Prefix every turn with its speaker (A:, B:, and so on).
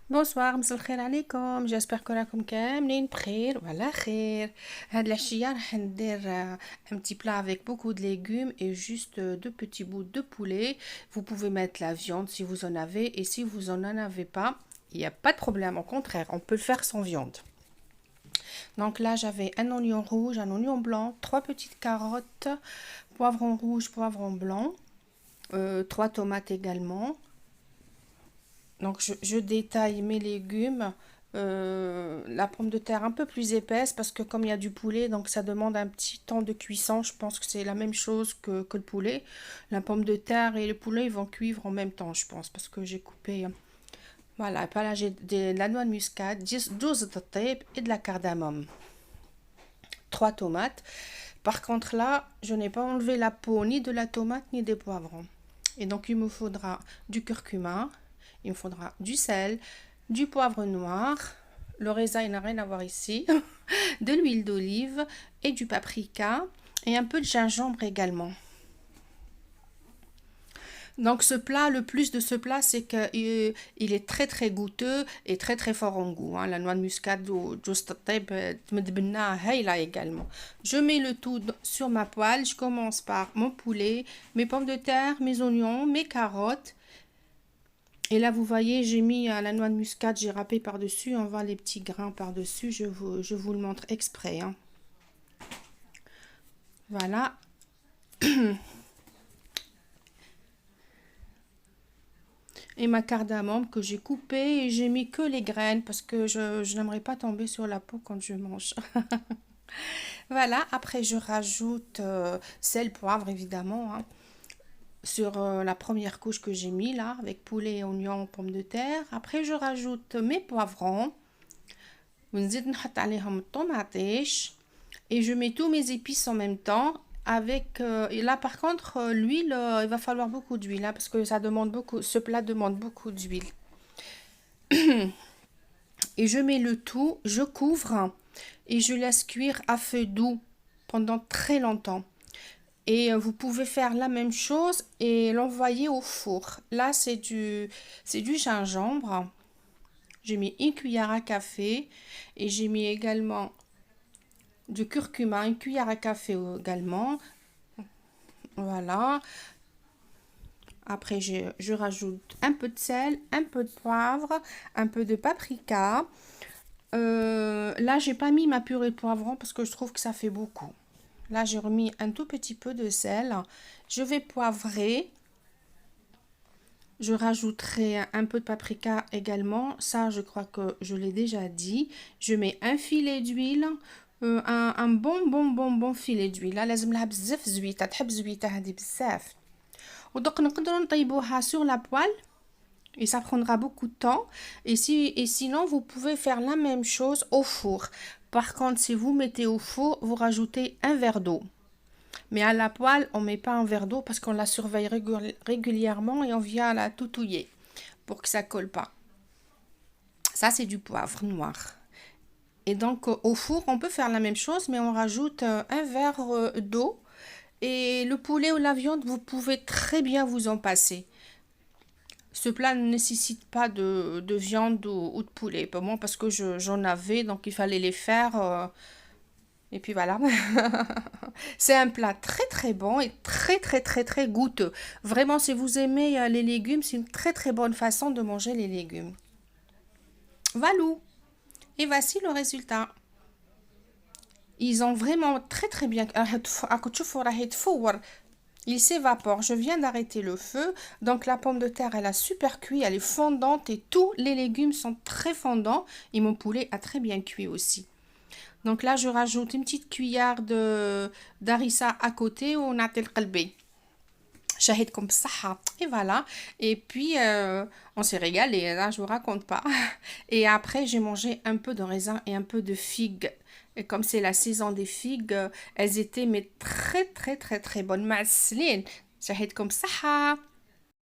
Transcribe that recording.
A: Bonsoir, مساء الخير عليكم. j'espère que راكم كاملين بخير وعلى خير. هاد العشية راح ندير un petit plat avec beaucoup de légumes et juste deux petits bouts de poulet. Vous pouvez mettre la viande si vous en avez, et si vous en avez pas, il n'y a pas de problème, au contraire, on peut le faire sans viande. Donc là, j'avais un oignon rouge, un oignon blanc, trois petites carottes, poivron rouge, poivron blanc, trois tomates également. Donc je détaille mes légumes. La pomme de terre un peu plus épaisse parce que comme il y a du poulet, donc ça demande un petit temps de cuisson. Je pense que c'est la même chose que le poulet. La pomme de terre et le poulet ils vont cuire en même temps, je pense, parce que j'ai coupé. Voilà, et là j'ai de la noix de muscade, 12 de tape et de la cardamome. Trois tomates. Par contre là, je n'ai pas enlevé la peau ni de la tomate ni des poivrons. Et donc il me faudra du curcuma, il me faudra du sel, du poivre noir, le raisin il n'a rien à voir ici, de l'huile d'olive et du paprika et un peu de gingembre également. Donc ce plat, le plus de ce plat, c'est que il est très très goûteux et très très fort en goût, hein. La noix de muscade ou juste là également. Je mets le tout sur ma poêle. Je commence par mon poulet, mes pommes de terre, mes oignons, mes carottes. Et là, vous voyez, j'ai mis la noix de muscade, j'ai râpé par-dessus. On voit les petits grains par-dessus. Je vous le montre exprès, hein. Voilà. Et ma cardamome que j'ai coupée et j'ai mis que les graines parce que je n'aimerais pas tomber sur la peau quand je mange. Voilà, après je rajoute sel, poivre évidemment, hein, sur la première couche que j'ai mis là avec poulet, oignons, pommes de terre. Après je rajoute mes poivrons. ونزيد نحط عليهم الطوماطيش et je mets tous mes épices en même temps avec et là par contre l'huile, il va falloir beaucoup d'huile, hein, parce que ça demande beaucoup, ce plat demande beaucoup d'huile. Et je mets le tout, je couvre et je laisse cuire à feu doux pendant très longtemps. Et vous pouvez faire la même chose et l'envoyer au four. Là, c'est du gingembre. J'ai mis une cuillère à café et j'ai mis également du curcuma, une cuillère à café également. Voilà. Après, je rajoute un peu de sel, un peu de poivre, un peu de paprika. Là, j'ai pas mis ma purée de poivron parce que je trouve que ça fait beaucoup. Là, j'ai remis un tout petit peu de sel. Je vais poivrer. Je rajouterai un peu de paprika également. Ça, je crois que je l'ai déjà dit. Je mets un filet d'huile. Un bon filet d'huile. Là, لازم لها بزاف زويته. تحب زويته هذه بزاف. ودق نقدروا نطيبوها sur la poêle. Et ça prendra beaucoup de temps. Et sinon, vous pouvez faire la même chose au four. Par contre, si vous mettez au four, vous rajoutez un verre d'eau. Mais à la poêle, on ne met pas un verre d'eau parce qu'on la surveille régulièrement et on vient la toutouiller pour que ça ne colle pas. Ça, c'est du poivre noir. Et donc, au four, on peut faire la même chose, mais on rajoute un verre d'eau. Et le poulet ou la viande, vous pouvez très bien vous en passer. Ce plat ne nécessite pas de viande ou de poulet. Pour moi, parce que j'en avais, donc il fallait les faire. Et puis voilà. C'est un plat très très bon et très très très très goûteux. Vraiment, si vous aimez les légumes, c'est une très très bonne façon de manger les légumes. Valou. Et voici le résultat. Ils ont vraiment très très bien. Il s'évapore. Je viens d'arrêter le feu. Donc la pomme de terre, elle a super cuit. Elle est fondante et tous les légumes sont très fondants. Et mon poulet a très bien cuit aussi. Donc là, je rajoute une petite cuillère de d'harissa à côté. On a tel qalbi. Shahidkom bsaha. Et voilà. Et puis, on s'est régalé. Là, je vous raconte pas. Et après, j'ai mangé un peu de raisin et un peu de figues. Et comme c'est la saison des figues, elles étaient mais très très très très bonnes. Ma'asseline. Shahidkom bsaha.